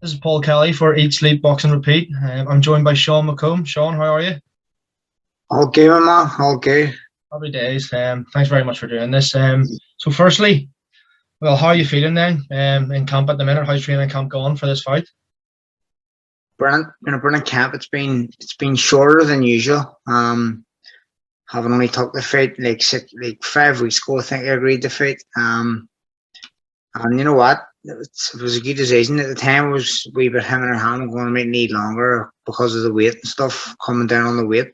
This is Paul Kelly for Eat, Sleep, Box and Repeat. I'm joined by Sean Mccomb. Sean, how are you? All good, my man. All good. Happy days. Thanks very much for doing this. So firstly, well, how are you feeling then in camp at the minute? How's training camp going for this fight? Brilliant. Been a brilliant camp. It's been shorter than usual. Having only took the fight like 5 weeks ago, I think I agreed to fight. And you know what? It was a good decision at the time. It was a wee bit him and her hand going to make need longer because of the weight and stuff coming down on the weight.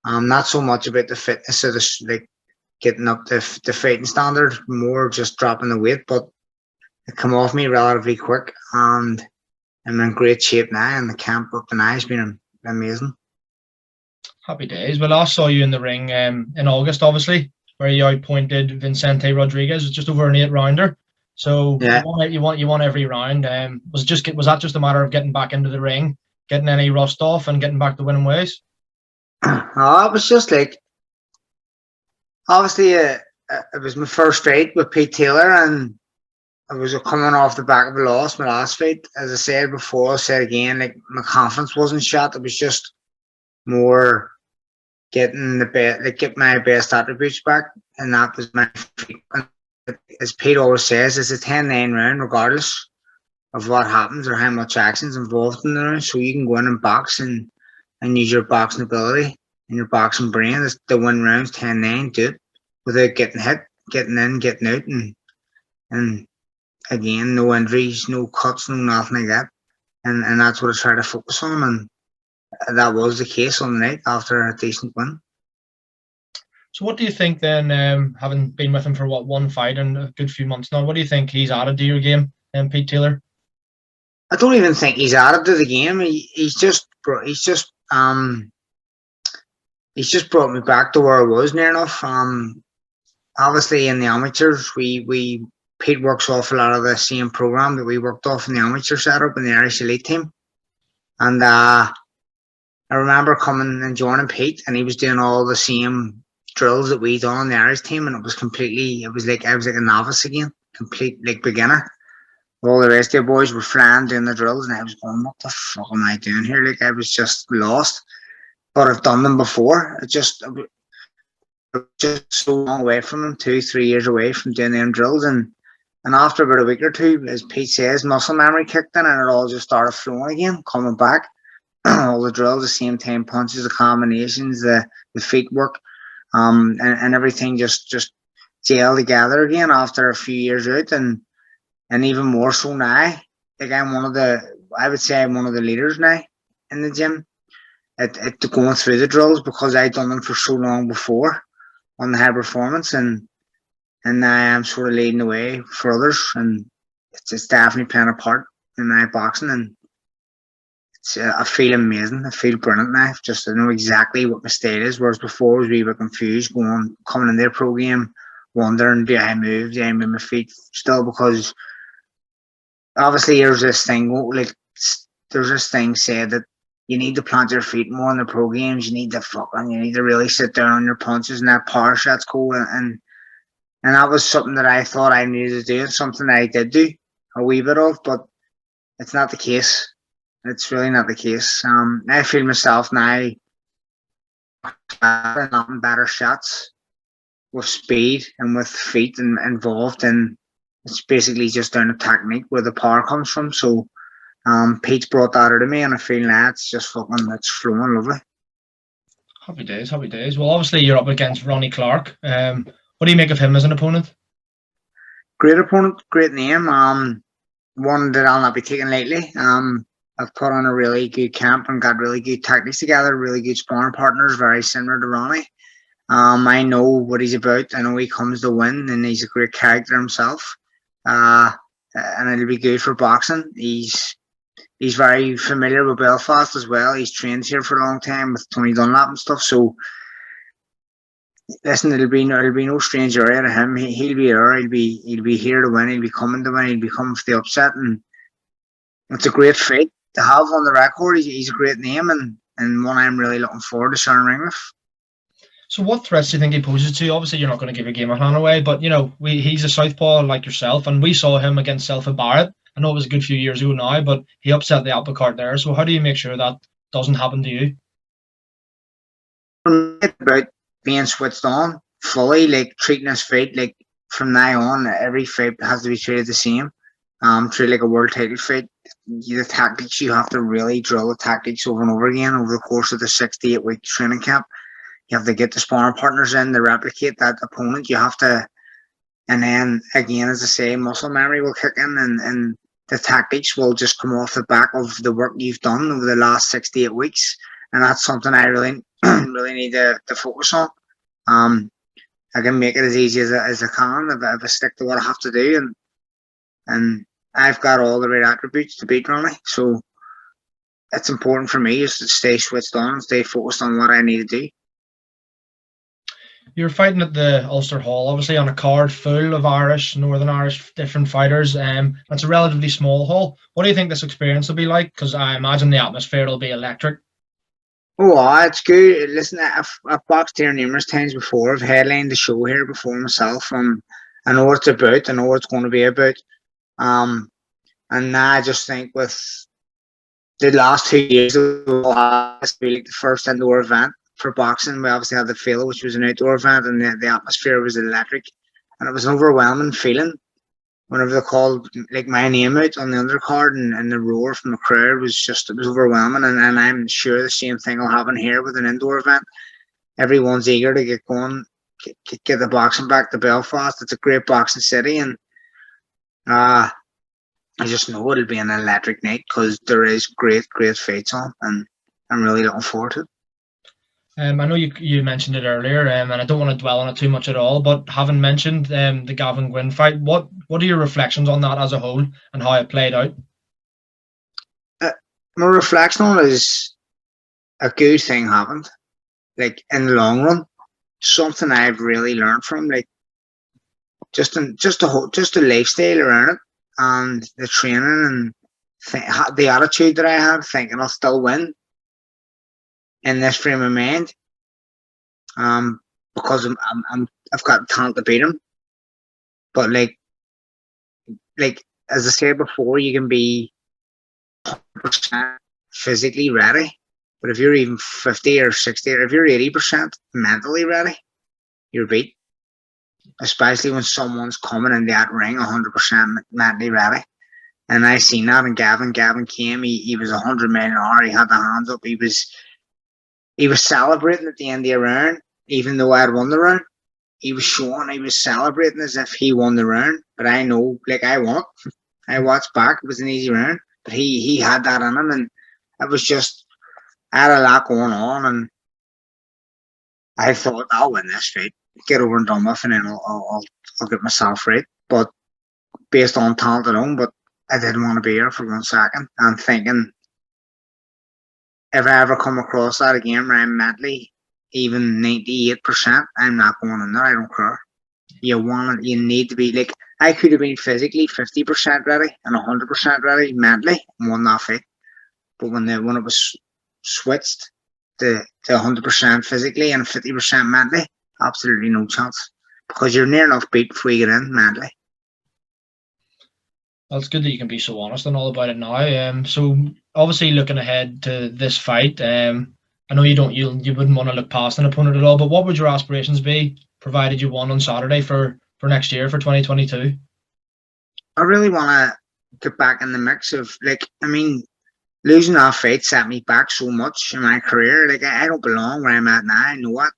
Not so much about the fitness of the like getting up the fighting standard, more just dropping the weight, but it come off me relatively quick, and I'm in great shape now, and the camp up and has been amazing. Happy days. Well, I saw you in the ring in August, obviously, where you outpointed Vicente Rodriguez. It was just over an 8-rounder. So Yeah, you won every round. Was that just a matter of getting back into the ring, getting any rust off, and getting back to winning ways? it was just like obviously it was my first fight with Pete Taylor, and I was coming off the back of a loss, my last fight. As I said before, I said again, like my confidence wasn't shot. It was just more getting get my best attributes back, and that was my fight. As Pete always says, it's a 10-9 round, regardless of what happens or how much action's involved in the round. So you can go in and box and use your boxing ability and your boxing brain to win rounds 10-9, do it without getting hit, getting in, getting out, and again, no injuries, no cuts, no nothing like that. And that's what I try to focus on, and that was the case on the night after a decent win. So what do you think then, having been with him for one fight and a good few months now, what do you think he's added to your game, Pete Taylor? I don't even think he's added to the game. He's just brought me back to where I was near enough. Obviously in the amateurs, we Pete works off a lot of the same program that we worked off in the amateur setup in the Irish elite team, and I remember coming and joining Pete, and he was doing all the same drills that we done on the Irish team, and it was like I was like a novice again, complete like beginner. All the rest of the boys were flying doing the drills, and I was going, what the fuck am I doing here? Like I was just lost. But I've done them before. I was just so long away from them, 2-3 years away from doing them drills, and after about a week or two, as Pete says, muscle memory kicked in, and it all just started flowing again, coming back. All the drills, the same time punches, the combinations, the feet work, and everything just gel together again after a few years out, and even more so now. Like I would say I'm one of the leaders now in the gym at going through the drills, because I'd done them for so long before on the high performance, and now I'm sort of leading the way for others, and it's definitely playing a part in my boxing, and I feel amazing. I feel brilliant now. I know exactly what my style is, whereas before I was a wee bit confused, coming in their pro game, wondering, do I move my feet still, because obviously there's this thing said that you need to plant your feet more in the pro games. You need to really sit down on your punches and that power shots go, and that was something that I thought I needed to do, and something I did do a wee bit of, but it's not the case. It's really not the case. I feel myself now having better shots with speed and with feet involved, and it's basically just down to technique where the power comes from. So Pete's brought that out of me, and I feel now it's flowing lovely. Happy days, happy days. Well, obviously you're up against Ronny Clark. What do you make of him as an opponent? Great opponent, great name. One that I'll not be taking lightly. I've put on a really good camp and got really good tactics together, really good sparring partners, very similar to Ronny. I know what he's about. I know he comes to win, and he's a great character himself. And it'll be good for boxing. He's very familiar with Belfast as well. He's trained here for a long time with Tony Dunlap and stuff. So listen, it'll be no stranger area to him. He'll be there. He'll be here to win. He'll be coming to win. He'll be coming for the upset, and it's a great fight to have on the record. He's a great name, and one I'm really looking forward to sharing ring with. So what threats do you think he poses to you? Obviously, you're not going to give a game of hand away, but he's a southpaw like yourself, and we saw him against Selfa Barrett I know it was a good few years ago now, but he upset the apple cart there. So how do you make sure that doesn't happen to you? It's about being switched on fully, like treating his fight like from now on, every fight has to be treated the same. Treat like a world title fight. The tactics you have to really drill the tactics over and over again over the course of the 6 to 8 week training camp. You have to get the sparring partners in to replicate that opponent. You have to, and then again, as I say, muscle memory will kick in, and the tactics will just come off the back of the work you've done over the last 6 to 8 weeks. And that's something I really, really need to focus on. I can make it as easy as I can if I stick to what I have to do, and I've got all the right attributes to beat Ronnie. So it's important for me just to stay switched on and stay focused on what I need to do. You're fighting at the Ulster Hall, obviously on a card full of Irish, Northern Irish, different fighters. It's a relatively small hall. What do you think this experience will be like? Because I imagine the atmosphere will be electric. Oh, it's good. Listen, I've boxed here numerous times before. I've headlined the show here before myself. I know what it's about. I know what it's going to be about. And now I just think with the last 2 years, it will have to be like the first indoor event for boxing. We obviously had the Fela, which was an outdoor event, and the atmosphere was electric, and it was an overwhelming feeling whenever they called like my name out on the undercard, and the roar from the crowd was just, it was overwhelming. And I'm sure the same thing will happen here with an indoor event. Everyone's eager to get going, get the boxing back to Belfast. It's a great boxing city, and I just know it'll be an electric night because there is great fights on, and I'm really looking forward to it. I know you mentioned it earlier, and I don't want to dwell on it too much at all. But having mentioned the Gavin Gwynn fight, what are your reflections on that as a whole and how it played out? My reflection on it is a good thing happened. Like in the long run, something I've really learned from, like just the lifestyle around it, and the training, and the attitude that I have, thinking I'll still win in this frame of mind. Because I've got talent to beat him. But like as I said before, you can be 100% physically ready, but if you're even 50 or 60, or if you're 80% mentally ready, you're beat. Especially when someone's coming in that ring 100% mentally ready. And I seen that in Gavin. Gavin came, he was 100 miles an hour, he had the hands up, he was celebrating at the end of the round, even though I had won the round. He was showing, he was celebrating as if he won the round. But I know, like I won. I watched back, it was an easy round. But he had that in him, and it was just, I had a lot going on, and I thought I'll win this fight, get over and done with, and then I'll get myself right. But based on talent alone, but I didn't want to be here for 1 second. I'm thinking, if I ever come across that again where I'm mentally even 98%, I'm not going in there. I don't care. You need to be like, I could have been physically 50% ready and 100% ready mentally and won that fight. But when it was switched to 100% physically and 50% mentally, absolutely no chance, because you're near enough beat before you get in mentally. Well, it's good that you can be so honest and all about it now. So obviously looking ahead to this fight, I know you wouldn't want to look past an opponent at all, but what would your aspirations be, provided you won on Saturday for next year, for 2022? I really want to get back in the mix of, like, I mean, losing that fight set me back so much in my career. Like, I don't belong where I'm at now. I know it.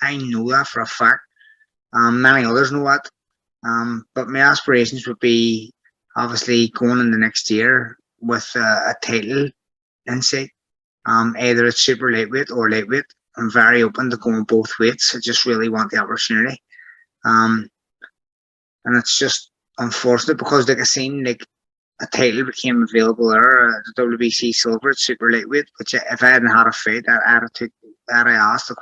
I know that for a fact. Many others know that. But my aspirations would be obviously going in the next year with a title in sight. Either it's super lightweight or lightweight. I'm very open to going both weights. I just really want the opportunity. And it's just unfortunate because, like I seen, like a title became available there, the WBC silver at super lightweight. Which if I hadn't had a fight, I'd have asked to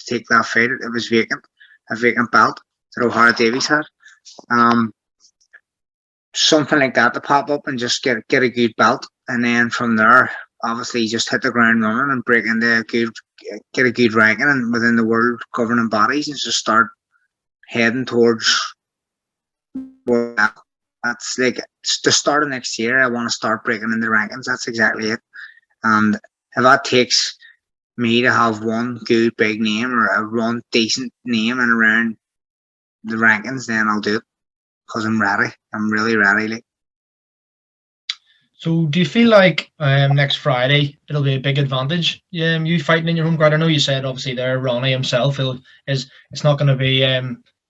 take that fight. It was vacant, a vacant belt that O'Hara Davies had. Something like that to pop up and just get a good belt, and then from there, obviously, just hit the ground running and break into get a good ranking and within the world governing bodies, and just start heading towards where That's like it's the start of next year. I want to start breaking in the rankings. That's exactly it. And if that takes me to have one good big name or a one decent name and around the rankings, then I'll do it because I'm ready. I'm really ready. Like, So do you feel like next Friday it'll be a big advantage? You fighting in your home crowd. I know you said obviously there Ronnie himself is it's not going to be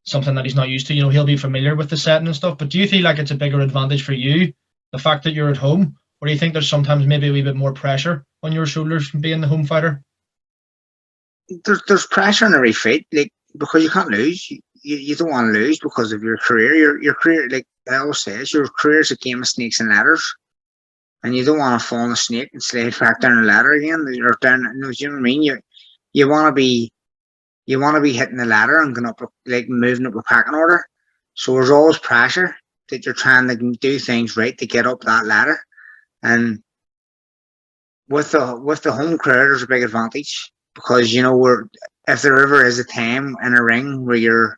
something that he's not used to. You know, he'll be familiar with the setting and stuff. But do you feel like it's a bigger advantage for you, the fact that you're at home, or do you think there's sometimes maybe a wee bit more pressure on your shoulders from being the home fighter? there's pressure on every fight, like because you can't lose. You don't want to lose because of your career. Your career, like I always say, your career is a game of snakes and ladders, and you don't want to fall in a snake and slide back down the ladder again. Or down, no, do you know what I mean? You want to be hitting the ladder and going up, like moving up a pecking order. So there's always pressure that you're trying to do things right to get up that ladder. And with the home crowd, there's a big advantage because you know we're if there ever is a time in a ring where you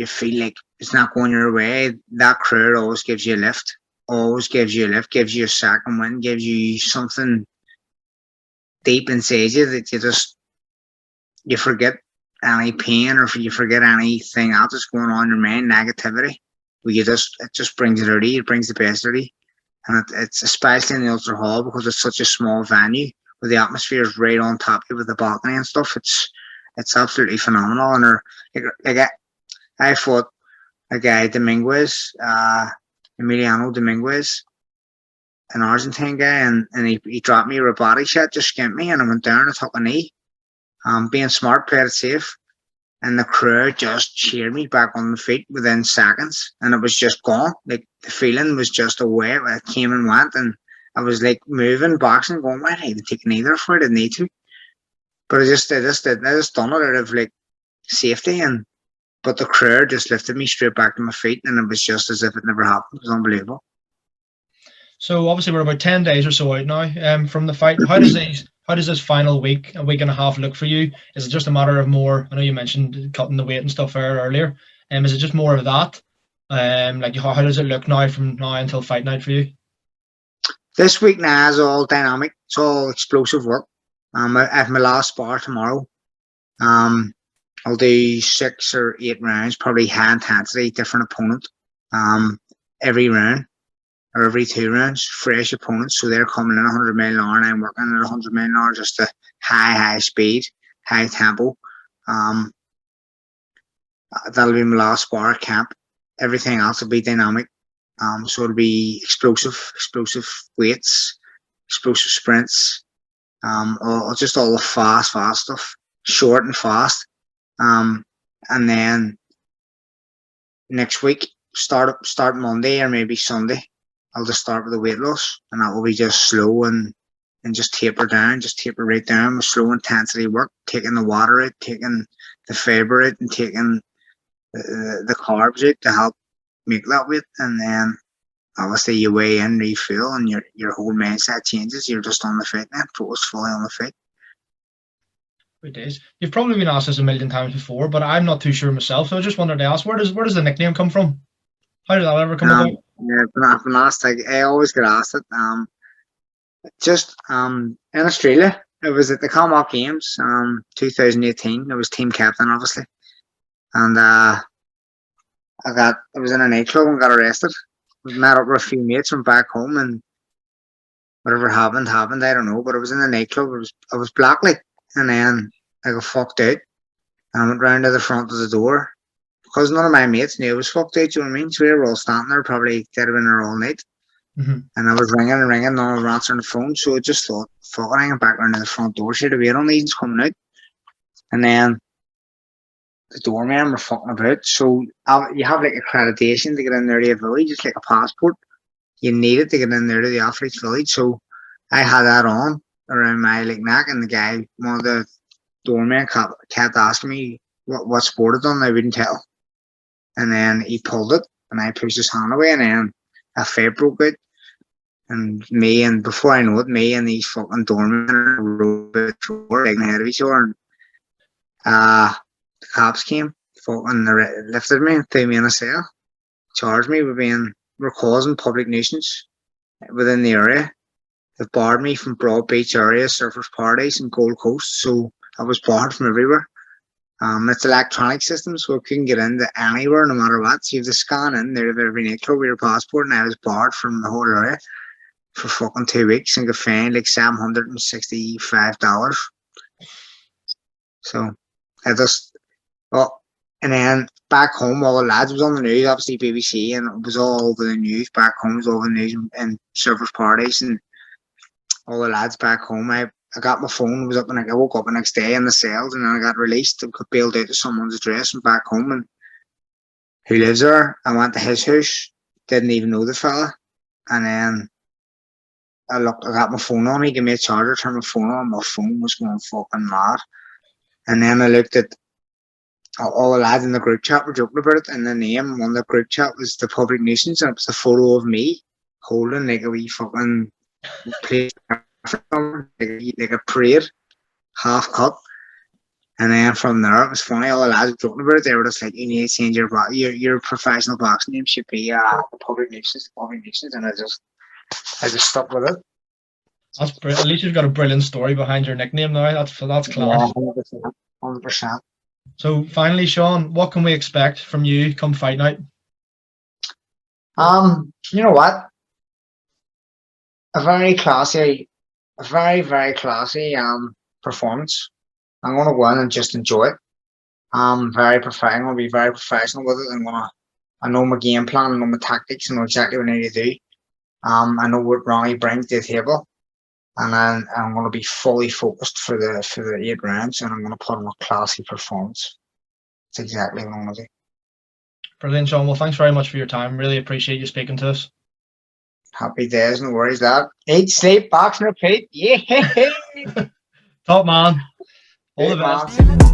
feel like it's not going your way, that crowd always gives you a lift. Always gives you a lift, gives you a second win, gives you something deep inside you that you forget any pain or you forget anything else that's going on in your mind, negativity. Where it just brings it out of you, it brings the best out of you. And it's especially in the Ulster Hall because it's such a small venue where the atmosphere is right on top of you with the balcony and stuff. It's absolutely phenomenal. And I fought a guy Dominguez, Emiliano Dominguez, an Argentine guy, and he dropped me a body shot, just skinned me, and I went down and took a knee. Being smart, played it safe, and the crowd just cheered me back on the feet within seconds, and it was just gone. Like the feeling was just away. It came and went, and I was like moving, boxing, going, why did I even take a knee there for? I didn't need to, but I just done it out of like safety, and but the crowd just lifted me straight back to my feet, and it was just as if it never happened. It was unbelievable. So obviously we're about 10 days or so out now from the fight. How does this final week, a week and a half, look for you? Is it just a matter of more? I know you mentioned cutting the weight and stuff there earlier. Is it just more of that? Like how does it look now from now until fight night for you? This week now is all dynamic. It's all explosive work. I have my last spar tomorrow. I'll do 6 or 8 rounds, probably high intensity, different opponent. Every round or every 2 rounds, fresh opponents. So they're coming in 100 mile an hour, and I'm working at 100 mile an hour, just a high speed, high tempo. That'll be my last spar camp. Everything else will be dynamic. So it'll be explosive weights, explosive sprints. Just all the fast stuff, short and fast. And then next week, start Monday or maybe Sunday. I'll just start with the weight loss, and that will be just slow and just taper right down with slow intensity work, taking the water out, taking the fiber out, and taking the carbs out to help make that weight. And then obviously you weigh in, refuel, and your whole mindset changes. You're just on the fight now, focused fully on the fight. It is. You've probably been asked this a million times before, but I'm not too sure myself. So I just wanted to ask, where does the nickname come from? How did that ever come about? Yeah, I've been asked. I always get asked it. Just in Australia, it was at the Commonwealth Games, 2018. I was team captain, obviously, and I was in a nightclub and got arrested. I met up with a few mates from back home, and whatever happened. I don't know, but I was in a nightclub. I was blacklit, and then I got fucked out, and I went round to the front of the door. Because none of my mates knew I was fucked out, you know what I mean? So we were all standing there, probably dead have been there all night. Mm-hmm. And I was ringing, none of them were answering the phone. So I just thought, fuck it, I'm going back around to the front door, see the wait on these coming out. And then the doorman were fucking about. So you have like accreditation to get in there to a village, just like a passport. You need it to get in there to the athlete's village. So I had that on around my like neck, and the guy, one of the doormen, kept asking me what sport I'd done. I wouldn't tell. And then he pulled it, and I pushed his hand away, and then a fight broke out. And before I know it, me and these fucking doormen rode the floor, taking ahead of each other. And the cops came, fucking lifted me and threw me in a cell. charged me with we're causing public nuisance within the area. They've barred me from Broad Beach area, surfers parties and Gold Coast, so I was barred from everywhere. It's electronic system, so I couldn't get into anywhere no matter what. So you have to scan in there of every nightclub with your passport, and I was barred from the whole area for fucking 2 weeks and got fined like $765. So I just, well, and then back home, all the lads was on the news, obviously BBC, and it was all over the news. Back home, it was all over the news and surfers parties and all the lads back home. I got my phone, was up, and I woke up the next day in the cells, and then I got released and got bailed out to someone's address and back home, and who lives there. I went to his house, didn't even know the fella, and then I got my phone on. He gave me a charger, turned my phone on. My phone was going fucking mad, and then I looked at all the lads in the group chat were joking about it, and the name on the group chat was the public nuisance, and it was a photo of me holding like a wee fucking plate, like a parade, half cut. And then from there, it was funny. All the lads were joking about it. They were just like, "You need to change your professional boxing name should be public nuisance, and I just stuck with it. That's brilliant. At least you've got a brilliant story behind your nickname now. That's class. Yeah, 100%. So finally, Sean, what can we expect from you come fight night? You know what? A very, very classy performance. I'm gonna go in and just enjoy it. I'm gonna be very professional with it. I know my game plan, I know my tactics, I know exactly what I need to do. I know what Ronny brings to the table, and I'm gonna be fully focused for the 8 rounds, and I'm gonna put on a classy performance. That's exactly what I'm gonna do. Brilliant, Sean. Well, thanks very much for your time. Really appreciate you speaking to us. Happy days, no worries. That eat, sleep, box, and repeat. Yeah. Top man. All the best. Man.